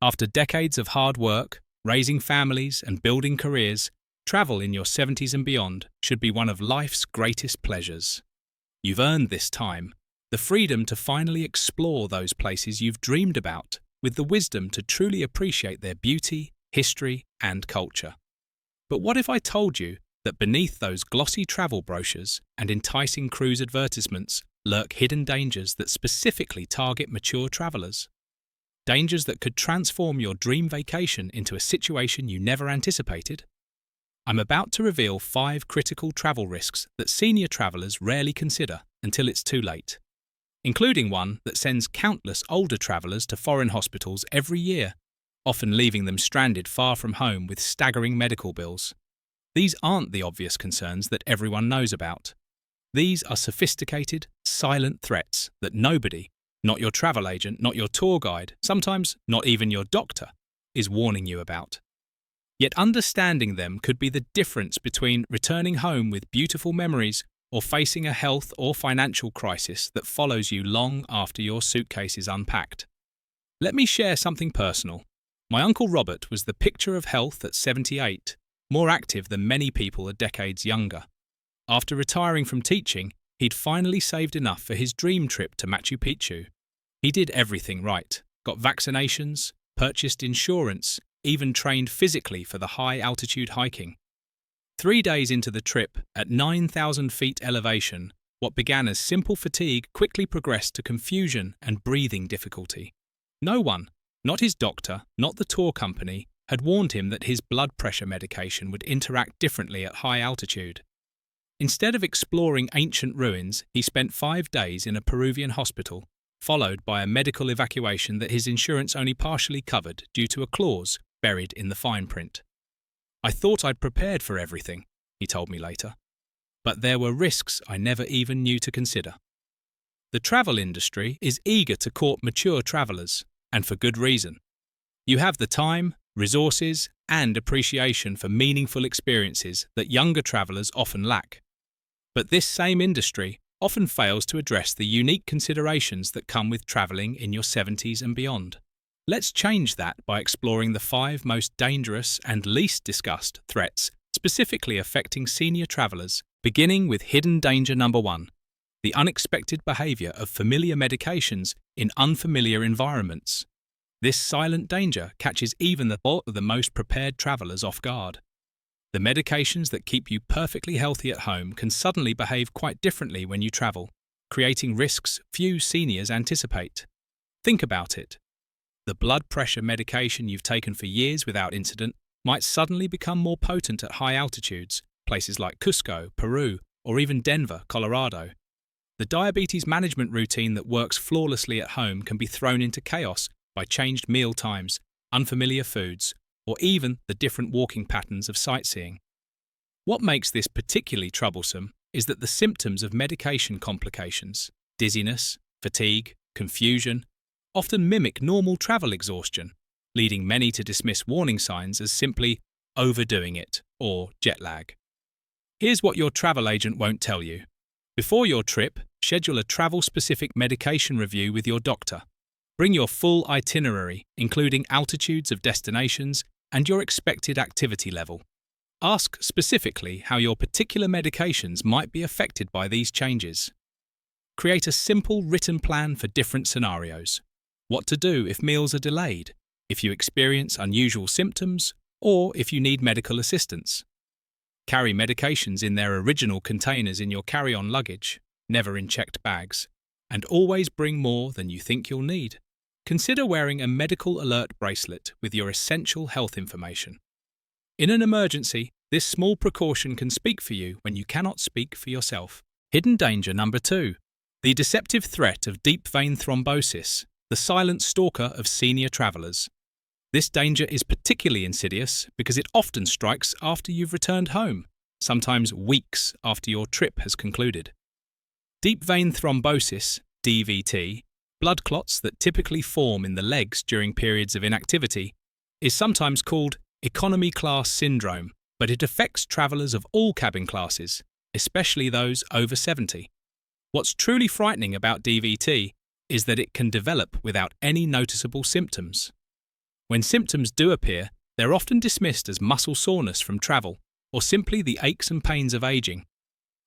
After decades of hard work, raising families and building careers, travel in your 70s and beyond should be one of life's greatest pleasures. You've earned this time, the freedom to finally explore those places you've dreamed about, with the wisdom to truly appreciate their beauty, history, and culture. But what if I told you that beneath those glossy travel brochures and enticing cruise advertisements lurk hidden dangers that specifically target mature travelers? Dangers that could transform your dream vacation into a situation you never anticipated? I'm about to reveal 5 critical travel risks that senior travelers rarely consider until it's too late, including one that sends countless older travelers to foreign hospitals every year, often leaving them stranded far from home with staggering medical bills. These aren't the obvious concerns that everyone knows about. These are sophisticated, silent threats that nobody, not your travel agent, not your tour guide, sometimes not even your doctor, is warning you about. Yet understanding them could be the difference between returning home with beautiful memories or facing a health or financial crisis that follows you long after your suitcase is unpacked. Let me share something personal. My Uncle Robert was the picture of health at 78, more active than many people a decades younger. After retiring from teaching, he'd finally saved enough for his dream trip to Machu Picchu. He did everything right, got vaccinations, purchased insurance, even trained physically for the high-altitude hiking. 3 days into the trip, at 9,000 feet elevation, what began as simple fatigue quickly progressed to confusion and breathing difficulty. No one, not his doctor, not the tour company, had warned him that his blood pressure medication would interact differently at high altitude. Instead of exploring ancient ruins, he spent 5 days in a Peruvian hospital, followed by a medical evacuation that his insurance only partially covered due to a clause buried in the fine print. "I thought I'd prepared for everything," he told me later. "But there were risks I never even knew to consider." The travel industry is eager to court mature travelers, and for good reason. You have the time, resources, and appreciation for meaningful experiences that younger travelers often lack. But this same industry often fails to address the unique considerations that come with traveling in your 70s and beyond. Let's change that by exploring the 5 most dangerous and least discussed threats specifically affecting senior travelers, beginning with hidden danger number 1, the unexpected behavior of familiar medications in unfamiliar environments. This silent danger catches even the most prepared travelers off guard. The medications that keep you perfectly healthy at home can suddenly behave quite differently when you travel, creating risks few seniors anticipate. Think about it. The blood pressure medication you've taken for years without incident might suddenly become more potent at high altitudes, places like Cusco, Peru, or even Denver, Colorado. The diabetes management routine that works flawlessly at home can be thrown into chaos by changed meal times, unfamiliar foods, or even the different walking patterns of sightseeing. What makes this particularly troublesome is that the symptoms of medication complications, dizziness, fatigue, confusion, often mimic normal travel exhaustion, leading many to dismiss warning signs as simply overdoing it or jet lag. Here's what your travel agent won't tell you. Before your trip, schedule a travel-specific medication review with your doctor. Bring your full itinerary, including altitudes of destinations and your expected activity level. Ask specifically how your particular medications might be affected by these changes. Create a simple written plan for different scenarios. What to do if meals are delayed, if you experience unusual symptoms, or if you need medical assistance. Carry medications in their original containers in your carry-on luggage, never in checked bags, and always bring more than you think you'll need. Consider wearing a medical alert bracelet with your essential health information. In an emergency, this small precaution can speak for you when you cannot speak for yourself. Hidden danger number 2, the deceptive threat of deep vein thrombosis, the silent stalker of senior travelers. This danger is particularly insidious because it often strikes after you've returned home, sometimes weeks after your trip has concluded. Deep vein thrombosis, DVT, blood clots that typically form in the legs during periods of inactivity, is sometimes called economy class syndrome, but it affects travelers of all cabin classes, especially those over 70. What's truly frightening about DVT is that it can develop without any noticeable symptoms. When symptoms do appear, they're often dismissed as muscle soreness from travel or simply the aches and pains of aging.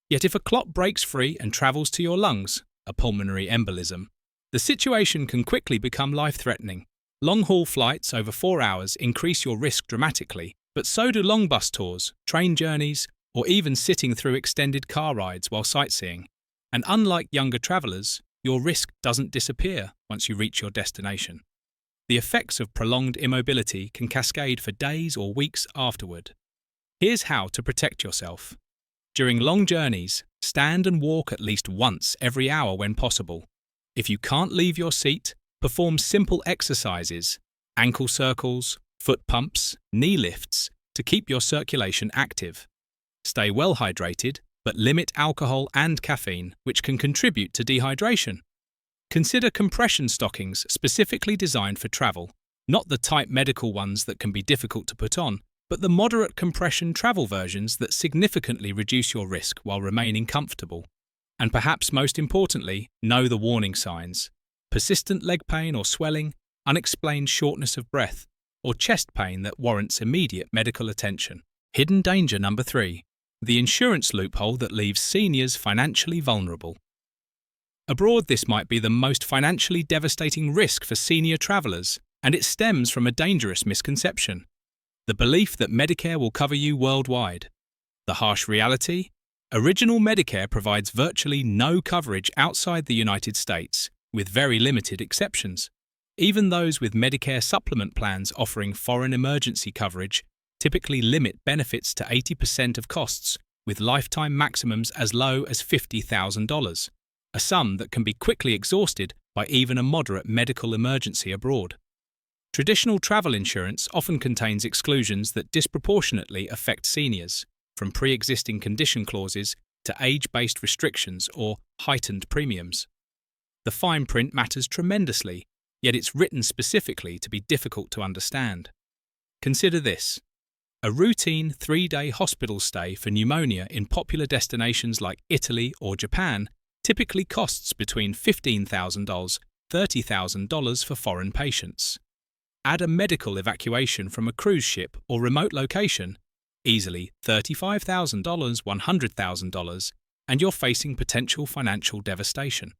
Yet if a clot breaks free and travels to your lungs, a pulmonary embolism, the situation can quickly become life-threatening. Long-haul flights over 4 hours increase your risk dramatically, but so do long bus tours, train journeys, or even sitting through extended car rides while sightseeing. And unlike younger travellers, your risk doesn't disappear once you reach your destination. The effects of prolonged immobility can cascade for days or weeks afterward. Here's how to protect yourself. During long journeys, stand and walk at least once every hour when possible. If you can't leave your seat, perform simple exercises, ankle circles, foot pumps, knee lifts, to keep your circulation active. Stay well hydrated, but limit alcohol and caffeine, which can contribute to dehydration. Consider compression stockings specifically designed for travel, not the tight medical ones that can be difficult to put on, but the moderate compression travel versions that significantly reduce your risk while remaining comfortable. And perhaps most importantly, know the warning signs. Persistent leg pain or swelling, unexplained shortness of breath, or chest pain that warrants immediate medical attention. Hidden danger number 3. The insurance loophole that leaves seniors financially vulnerable. Abroad, this might be the most financially devastating risk for senior travellers, and it stems from a dangerous misconception. The belief that Medicare will cover you worldwide. The harsh reality? Original Medicare provides virtually no coverage outside the United States, with very limited exceptions. Even those with Medicare supplement plans offering foreign emergency coverage typically limit benefits to 80% of costs, with lifetime maximums as low as $50,000, a sum that can be quickly exhausted by even a moderate medical emergency abroad. Traditional travel insurance often contains exclusions that disproportionately affect seniors, from pre-existing condition clauses to age-based restrictions or heightened premiums. The fine print matters tremendously, yet it's written specifically to be difficult to understand. Consider this. A routine 3-day hospital stay for pneumonia in popular destinations like Italy or Japan typically costs between $15,000 to $30,000 for foreign patients. Add a medical evacuation from a cruise ship or remote location, easily $35,000, $100,000, and you're facing potential financial devastation.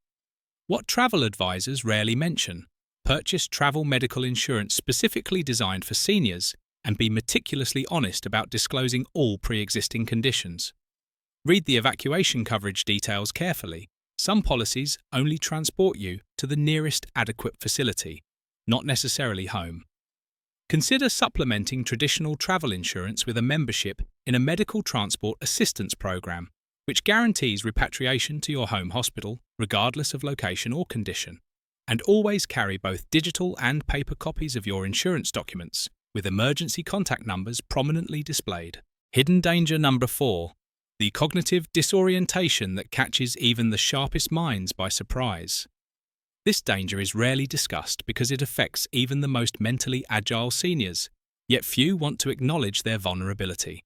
What travel advisors rarely mention: purchase travel medical insurance specifically designed for seniors and be meticulously honest about disclosing all pre-existing conditions. Read the evacuation coverage details carefully. Some policies only transport you to the nearest adequate facility, not necessarily home. Consider supplementing traditional travel insurance with a membership in a medical transport assistance program, which guarantees repatriation to your home hospital, regardless of location or condition. And always carry both digital and paper copies of your insurance documents, with emergency contact numbers prominently displayed. Hidden danger number 4. The cognitive disorientation that catches even the sharpest minds by surprise. This danger is rarely discussed because it affects even the most mentally agile seniors, yet few want to acknowledge their vulnerability.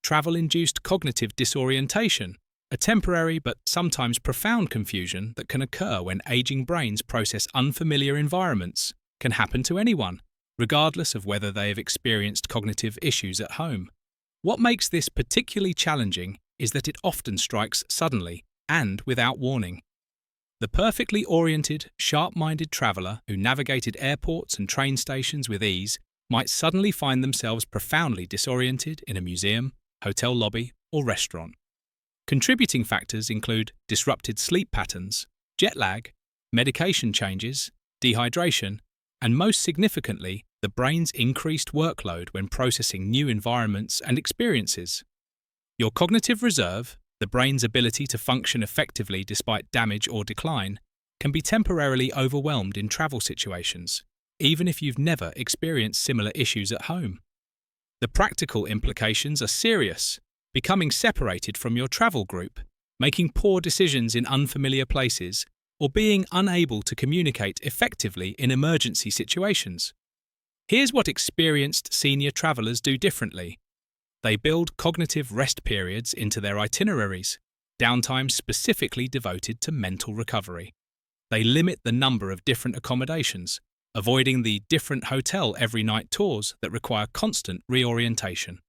Travel-induced cognitive disorientation, a temporary but sometimes profound confusion that can occur when aging brains process unfamiliar environments, can happen to anyone, regardless of whether they have experienced cognitive issues at home. What makes this particularly challenging is that it often strikes suddenly and without warning. The perfectly oriented, sharp-minded traveller who navigated airports and train stations with ease might suddenly find themselves profoundly disoriented in a museum, hotel lobby, or restaurant. Contributing factors include disrupted sleep patterns, jet lag, medication changes, dehydration, and most significantly, the brain's increased workload when processing new environments and experiences. Your cognitive reserve, the brain's ability to function effectively despite damage or decline, can be temporarily overwhelmed in travel situations, even if you've never experienced similar issues at home. The practical implications are serious: becoming separated from your travel group, making poor decisions in unfamiliar places, or being unable to communicate effectively in emergency situations. Here's what experienced senior travelers do differently. They build cognitive rest periods into their itineraries, downtime specifically devoted to mental recovery. They limit the number of different accommodations, avoiding the different hotel every night tours that require constant reorientation.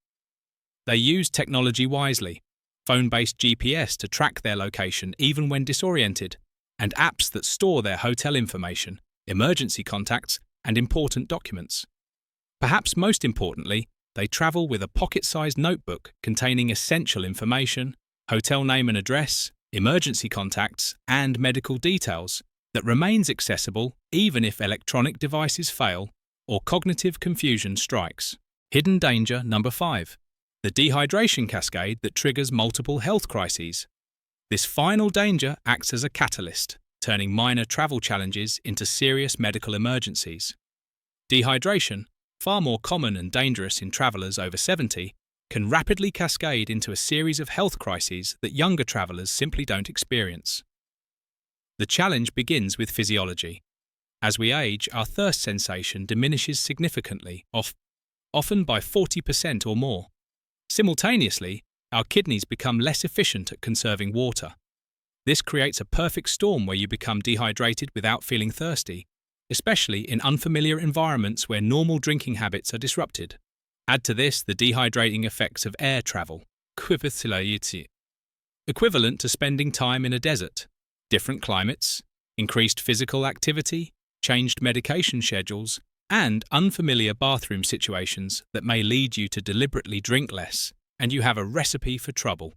They use technology wisely, phone-based GPS to track their location even when disoriented, and apps that store their hotel information, emergency contacts, and important documents. Perhaps most importantly, they travel with a pocket-sized notebook containing essential information, hotel name and address, emergency contacts, and medical details that remains accessible even if electronic devices fail or cognitive confusion strikes. Hidden danger number 5. The dehydration cascade that triggers multiple health crises. This final danger acts as a catalyst, turning minor travel challenges into serious medical emergencies. Dehydration, far more common and dangerous in travellers over 70, can rapidly cascade into a series of health crises that younger travellers simply don't experience. The challenge begins with physiology. As we age, our thirst sensation diminishes significantly, often by 40% or more. Simultaneously, our kidneys become less efficient at conserving water. This creates a perfect storm where you become dehydrated without feeling thirsty, especially in unfamiliar environments where normal drinking habits are disrupted. Add to this the dehydrating effects of air travel, equivalent to spending time in a desert, different climates, increased physical activity, changed medication schedules, and unfamiliar bathroom situations that may lead you to deliberately drink less, and you have a recipe for trouble.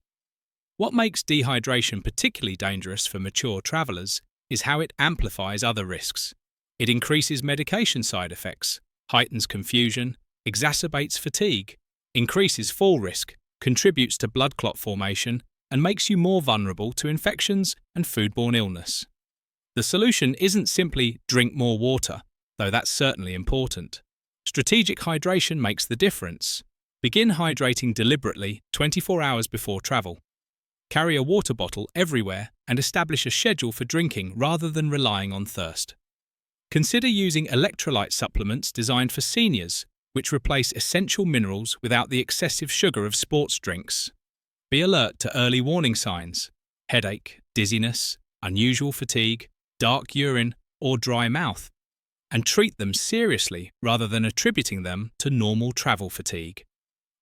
What makes dehydration particularly dangerous for mature travellers is how it amplifies other risks. It increases medication side effects, heightens confusion, exacerbates fatigue, increases fall risk, contributes to blood clot formation, and makes you more vulnerable to infections and foodborne illness. The solution isn't simply drink more water, though that's certainly important. Strategic hydration makes the difference. Begin hydrating deliberately 24 hours before travel. Carry a water bottle everywhere and establish a schedule for drinking rather than relying on thirst. Consider using electrolyte supplements designed for seniors, which replace essential minerals without the excessive sugar of sports drinks. Be alert to early warning signs: headache, dizziness, unusual fatigue, dark urine, or dry mouth, and treat them seriously rather than attributing them to normal travel fatigue.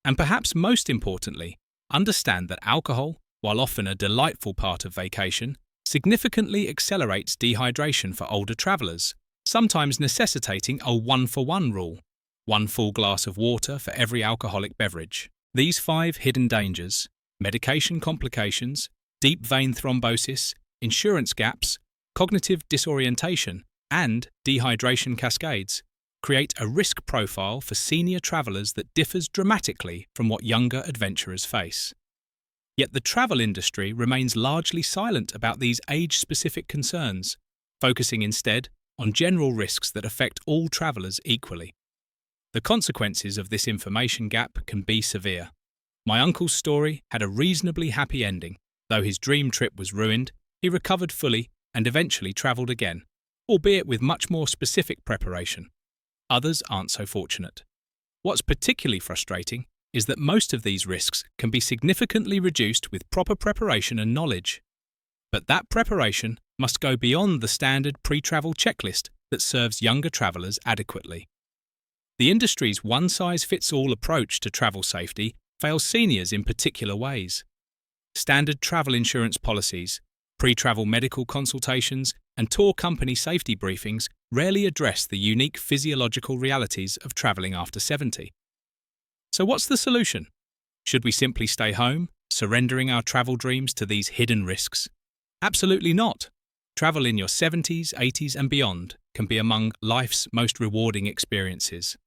And perhaps most importantly, understand that alcohol, while often a delightful part of vacation, significantly accelerates dehydration for older travellers, sometimes necessitating a 1-for-1 rule: 1 full glass of water for every alcoholic beverage. These 5 hidden dangers, medication complications, deep vein thrombosis, insurance gaps, cognitive disorientation, and dehydration cascades, create a risk profile for senior travellers that differs dramatically from what younger adventurers face. Yet the travel industry remains largely silent about these age-specific concerns, focusing instead on general risks that affect all travellers equally. The consequences of this information gap can be severe. My uncle's story had a reasonably happy ending. Though his dream trip was ruined, he recovered fully and eventually travelled again, albeit with much more specific preparation. Others aren't so fortunate. What's particularly frustrating is that most of these risks can be significantly reduced with proper preparation and knowledge. But that preparation must go beyond the standard pre-travel checklist that serves younger travellers adequately. The industry's one-size-fits-all approach to travel safety fails seniors in particular ways. Standard travel insurance policies, pre-travel medical consultations, and tour company safety briefings rarely address the unique physiological realities of travelling after 70. So what's the solution? Should we simply stay home, surrendering our travel dreams to these hidden risks? Absolutely not. Travel in your 70s, 80s and beyond can be among life's most rewarding experiences.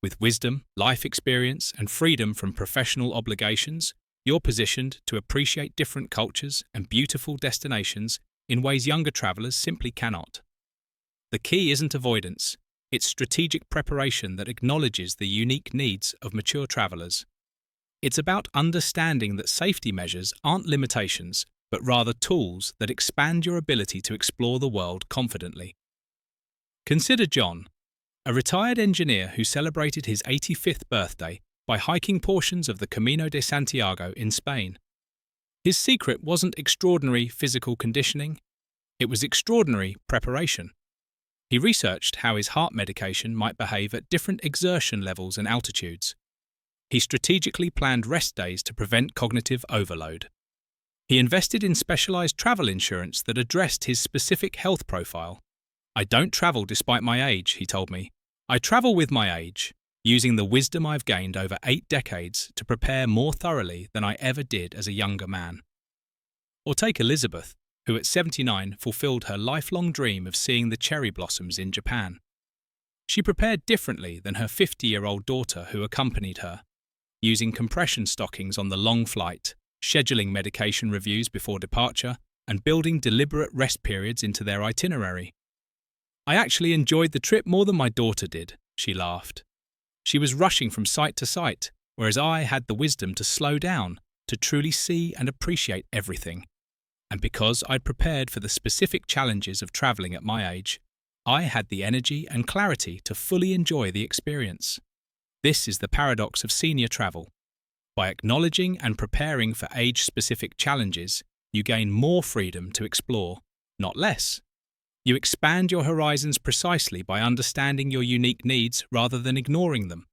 With wisdom, life experience and freedom from professional obligations, you're positioned to appreciate different cultures and beautiful destinations in ways younger travellers simply cannot. The key isn't avoidance, it's strategic preparation that acknowledges the unique needs of mature travellers. It's about understanding that safety measures aren't limitations, but rather tools that expand your ability to explore the world confidently. Consider John, a retired engineer who celebrated his 85th birthday by hiking portions of the Camino de Santiago in Spain. His secret wasn't extraordinary physical conditioning, it was extraordinary preparation. He researched how his heart medication might behave at different exertion levels and altitudes. He strategically planned rest days to prevent cognitive overload. He invested in specialized travel insurance that addressed his specific health profile. "I don't travel despite my age," he told me. "I travel with my age, using the wisdom I've gained over 8 decades to prepare more thoroughly than I ever did as a younger man." Or take Elizabeth, who at 79 fulfilled her lifelong dream of seeing the cherry blossoms in Japan. She prepared differently than her 50-year-old daughter who accompanied her, using compression stockings on the long flight, scheduling medication reviews before departure, and building deliberate rest periods into their itinerary. "I actually enjoyed the trip more than my daughter did," she laughed. "She was rushing from site to site, whereas I had the wisdom to slow down, to truly see and appreciate everything. And because I'd prepared for the specific challenges of travelling at my age, I had the energy and clarity to fully enjoy the experience." This is the paradox of senior travel. By acknowledging and preparing for age-specific challenges, you gain more freedom to explore, not less. You expand your horizons precisely by understanding your unique needs rather than ignoring them.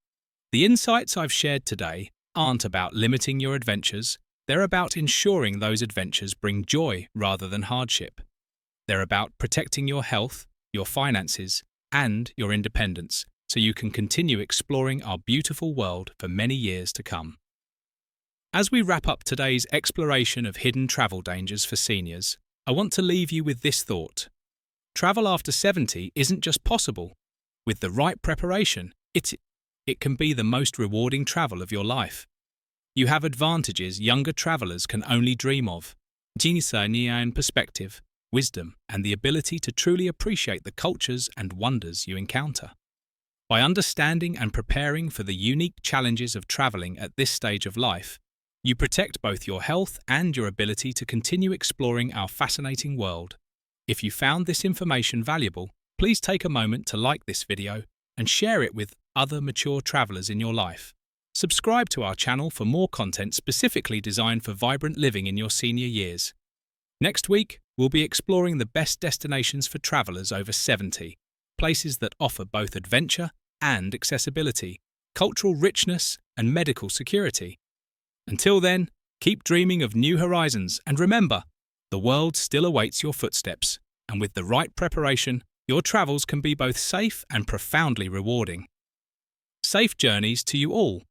The insights I've shared today aren't about limiting your adventures. They're about ensuring those adventures bring joy rather than hardship. They're about protecting your health, your finances, and your independence so you can continue exploring our beautiful world for many years to come. As we wrap up today's exploration of hidden travel dangers for seniors, I want to leave you with this thought. Travel after 70 isn't just possible. With the right preparation, it can be the most rewarding travel of your life. You have advantages younger travelers can only dream of: and perspective, wisdom, and the ability to truly appreciate the cultures and wonders you encounter. By understanding and preparing for the unique challenges of traveling at this stage of life, you protect both your health and your ability to continue exploring our fascinating world. If you found this information valuable, please take a moment to like this video and share it with other mature travelers in your life. Subscribe to our channel for more content specifically designed for vibrant living in your senior years. Next week, we'll be exploring the best destinations for travelers over 70, places that offer both adventure and accessibility, cultural richness and medical security. Until then, keep dreaming of new horizons and remember, the world still awaits your footsteps, and with the right preparation, your travels can be both safe and profoundly rewarding. Safe journeys to you all.